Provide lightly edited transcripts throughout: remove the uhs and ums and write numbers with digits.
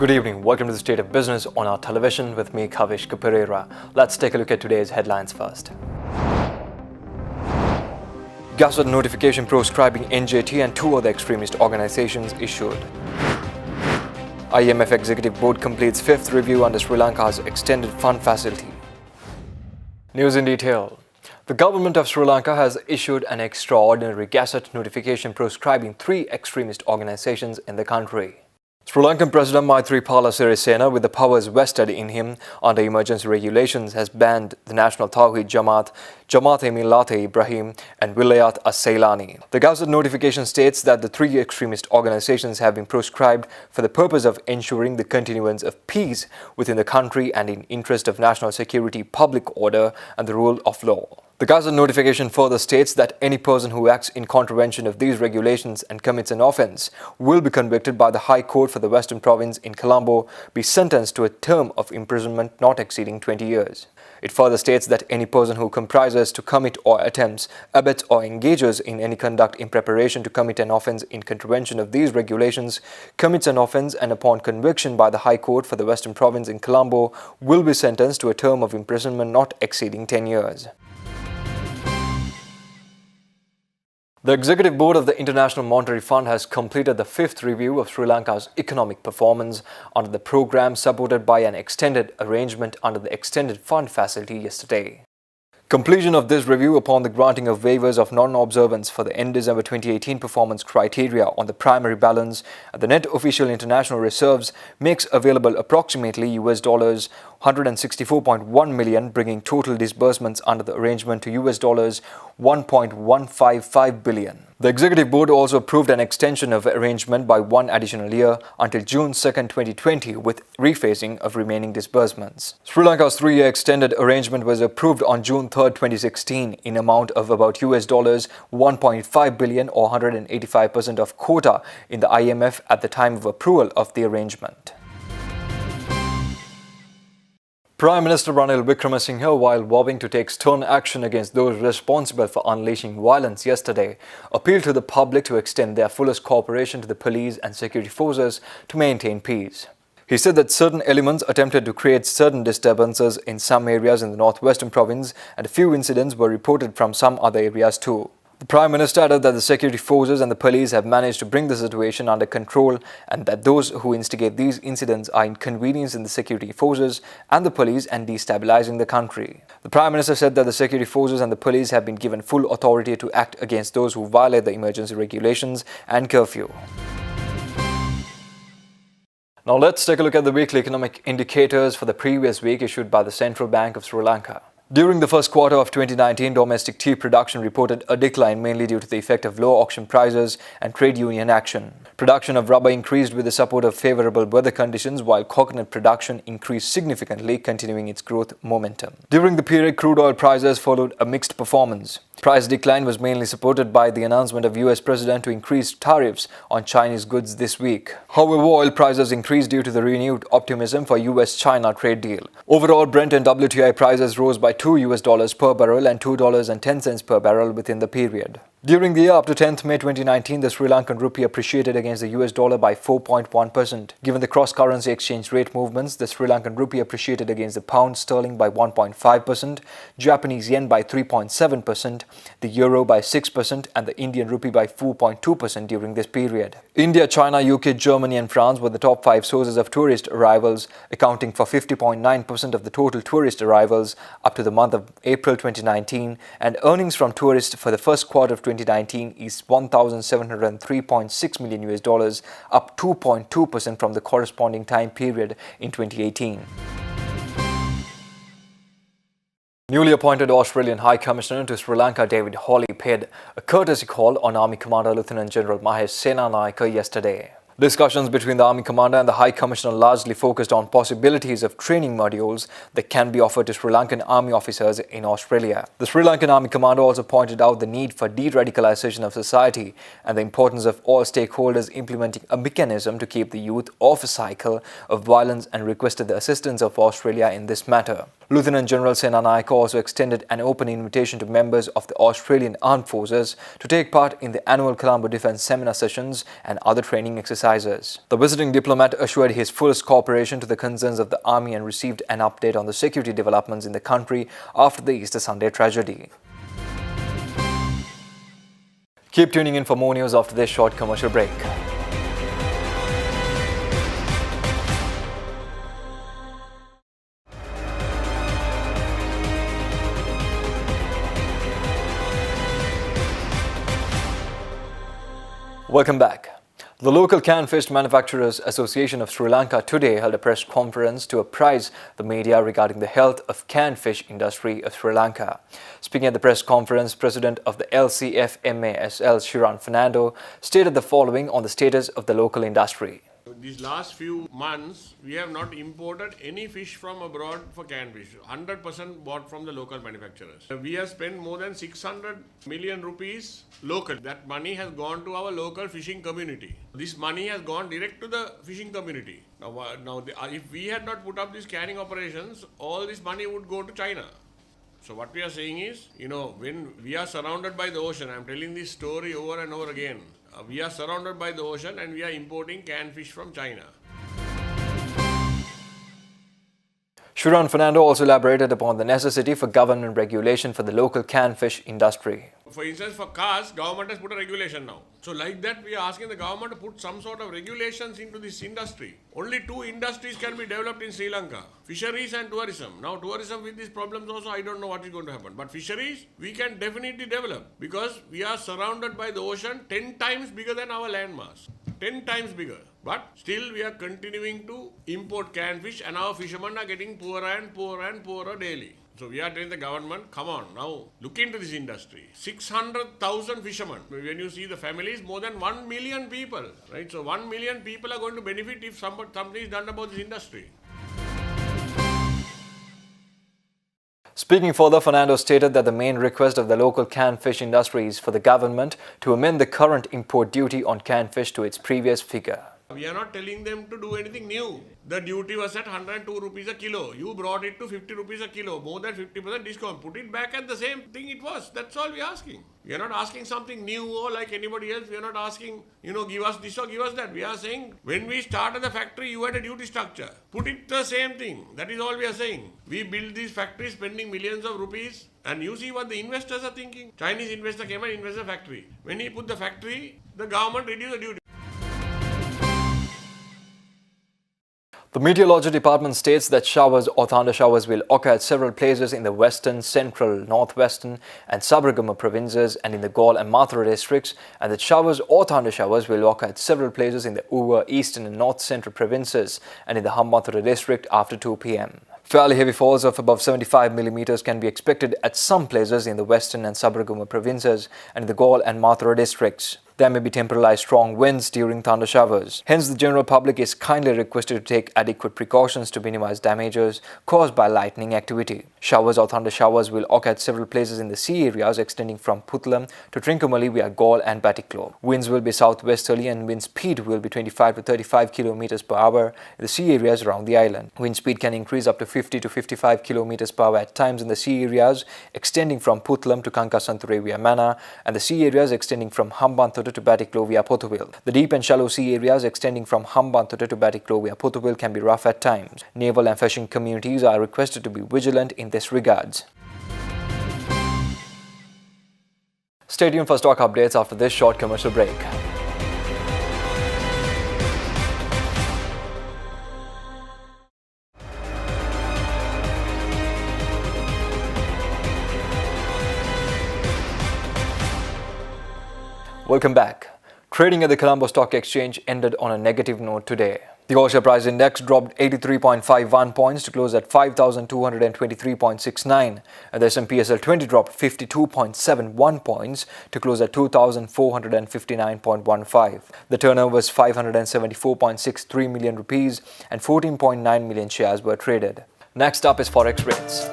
Good evening. Welcome to the State of Business on our television with me, Kavish Pereira. Let's take a look at today's headlines first. Gazette notification proscribing NJT and two other extremist organizations issued. IMF Executive Board completes fifth review under Sri Lanka's extended fund facility. News in detail. The government of Sri Lanka has issued an extraordinary Gazette notification proscribing three extremist organizations in the country. Sri Lankan President Maithripala Sirisena, with the powers vested in him under emergency regulations, has banned the National Tawhid Jamaat, Jamaat-e-Millat Ibrahim and Wilayat as-Ceylani. The Gazette notification states that the three extremist organizations have been proscribed for the purpose of ensuring the continuance of peace within the country and in interest of national security, public order and the rule of law. The Gazette notification further states that any person who acts in contravention of these regulations and commits an offence will be convicted by the High Court for the Western Province in Colombo, be sentenced to a term of imprisonment not exceeding 20 years. It further states that any person who comprises to commit or attempts, abets or engages in any conduct in preparation to commit an offence in contravention of these regulations, commits an offence and upon conviction by the High Court for the Western Province in Colombo will be sentenced to a term of imprisonment not exceeding 10 years. The Executive Board of the International Monetary Fund has completed the fifth review of Sri Lanka's economic performance under the program supported by an extended arrangement under the Extended Fund Facility yesterday. Completion of this review upon the granting of waivers of non-observance for the end December 2018 performance criteria on the primary balance and the net official international reserves makes available approximately US dollars 164.1 million, bringing total disbursements under the arrangement to US dollars 1.155 billion. The Executive Board also approved an extension of arrangement by one additional year until June 2, 2020 with rephasing of remaining disbursements. Sri Lanka's three-year extended arrangement was approved on June 3, 2016 in amount of about US dollars 1.5 billion or 185% of quota in the IMF at the time of approval of the arrangement. Prime Minister Ranil Wickremesinghe, while vowing to take stern action against those responsible for unleashing violence yesterday, appealed to the public to extend their fullest cooperation to the police and security forces to maintain peace. He said that certain elements attempted to create certain disturbances in some areas in the northwestern province and a few incidents were reported from some other areas too. The Prime Minister added that the security forces and the police have managed to bring the situation under control and that those who instigate these incidents are inconveniencing the security forces and the police and destabilizing the country. The Prime Minister said that the security forces and the police have been given full authority to act against those who violate the emergency regulations and curfew. Now let's take a look at the weekly economic indicators for the previous week issued by the Central Bank of Sri Lanka. During the first quarter of 2019, domestic tea production reported a decline mainly due to the effect of low auction prices and trade union action. Production of rubber increased with the support of favorable weather conditions, while coconut production increased significantly, continuing its growth momentum. During the period, crude oil prices followed a mixed performance. Price decline was mainly supported by the announcement of US President to increase tariffs on Chinese goods this week. However, oil prices increased due to the renewed optimism for US-China trade deal. Overall, Brent and WTI prices rose by $2 per barrel and $2.10 per barrel within the period. During the year up to 10th May 2019, the Sri Lankan rupee appreciated against the US dollar by 4.1%. Given the cross-currency exchange rate movements, the Sri Lankan rupee appreciated against the pound sterling by 1.5%, Japanese yen by 3.7%, the euro by 6% and the Indian rupee by 4.2% during this period. India, China, UK, Germany and France were the top 5 sources of tourist arrivals, accounting for 50.9% of the total tourist arrivals up to the month of April 2019, and earnings from tourists for the first quarter of 2019 is $1,703.6 million US dollars, up 2.2% from the corresponding time period in 2018. Newly appointed Australian High Commissioner to Sri Lanka David Hawley paid a courtesy call on Army Commander Lieutenant General Mahesh Senanayake yesterday. Discussions between the Army Commander and the High Commissioner largely focused on possibilities of training modules that can be offered to Sri Lankan Army officers in Australia. The Sri Lankan Army Commander also pointed out the need for de-radicalization of society and the importance of all stakeholders implementing a mechanism to keep the youth off a cycle of violence and requested the assistance of Australia in this matter. Lieutenant General Senanayake also extended an open invitation to members of the Australian Armed Forces to take part in the annual Colombo Defence Seminar sessions and other training exercises exercises. The visiting diplomat assured his fullest cooperation to the concerns of the army and received an update on the security developments in the country after the Easter Sunday tragedy. Keep tuning in for more news after this short commercial break. Welcome back. The local canned fish manufacturers Association of Sri Lanka today held a press conference to apprise the media regarding the health of canned fish industry of Sri Lanka. Speaking at the press conference, President of the LCFMASL Shiran Fernando stated the following on the status of the local industry. These last few months, we have not imported any fish from abroad for canned fish. 100% bought from the local manufacturers. We have spent more than 600 million rupees local. That money has gone to our local fishing community. This money has gone direct to the fishing community. If we had not put up these canning operations, all this money would go to China. So what we are saying is, when we are surrounded by the ocean, I am telling this story over and over again. We are surrounded by the ocean and we are importing canned fish from China. Shiran Fernando also elaborated upon the necessity for government regulation for the local canned fish industry. For instance, for cars, government has put a regulation now. So like that, we are asking the government to put some sort of regulations into this industry. Only two industries can be developed in Sri Lanka, fisheries and tourism. Now tourism with these problems also, I don't know what is going to happen. But fisheries, we can definitely develop because we are surrounded by the ocean 10 times bigger than our land mass. 10 times bigger. But still we are continuing to import canned fish and our fishermen are getting poorer and poorer and poorer daily. So we are telling the government, come on, now look into this industry. 600,000 fishermen. When you see the families, more than 1 million people, right? So 1 million people are going to benefit if something is done about this industry. Speaking further, Fernando stated that the main request of the local canned fish industry is for the government to amend the current import duty on canned fish to its previous figure. We are not telling them to do anything new. The duty was at 102 rupees a kilo. You brought it to 50 rupees a kilo, more than 50% discount. Put it back at the same thing it was. That's all we are asking. We are not asking something new or like anybody else. We are not asking, give us this or give us that. We are saying, when we started the factory, you had a duty structure. Put it the same thing. That is all we are saying. We built these factories spending millions of rupees. And you see what the investors are thinking. Chinese investor came and invested the factory. When he put the factory, the government reduced the duty. The Meteorology Department states that showers or thunder showers will occur at several places in the western, central, northwestern and Sabaragama provinces and in the Galle and Mathura districts, and that showers or thunder showers will occur at several places in the Uva, eastern and north central provinces and in the Hambantota district after 2 p.m. Fairly heavy falls of above 75 millimeters can be expected at some places in the western and Sabaragama provinces and in the Galle and Mathura districts. There may be temporarily strong winds during thunder showers. Hence, the general public is kindly requested to take adequate precautions to minimize damages caused by lightning activity. Showers or thunder showers will occur at several places in the sea areas extending from Puttalam to Trincomalee via Galle and Batticaloa. Winds will be southwesterly and wind speed will be 25 to 35 km per hour in the sea areas around the island. Wind speed can increase up to 50 to 55 km per hour at times in the sea areas extending from Puttalam to Kankasanture via Mana and the sea areas extending from Hambantota to Batticaloa via Pothuwil. The deep and shallow sea areas extending from Hambantota to Batticaloa via Pothuwil can be rough at times. Naval and fishing communities are requested to be vigilant in this regards. Stay tuned for stock updates after this short commercial break. Welcome back. Trading at the Colombo Stock Exchange ended on a negative note today. The All-Share Price Index dropped 83.51 points to close at 5,223.69 and the S&P/SL 20 dropped 52.71 points to close at 2,459.15. The turnover was 574.63 million rupees and 14.9 million shares were traded. Next up is Forex rates.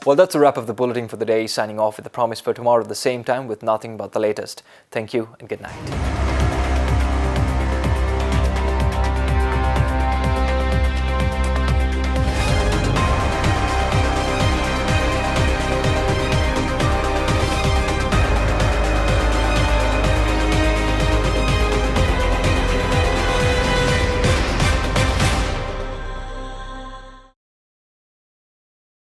Well, that's a wrap of the bulletin for the day. Signing off with a promise for tomorrow at the same time with nothing but the latest. Thank you and good night.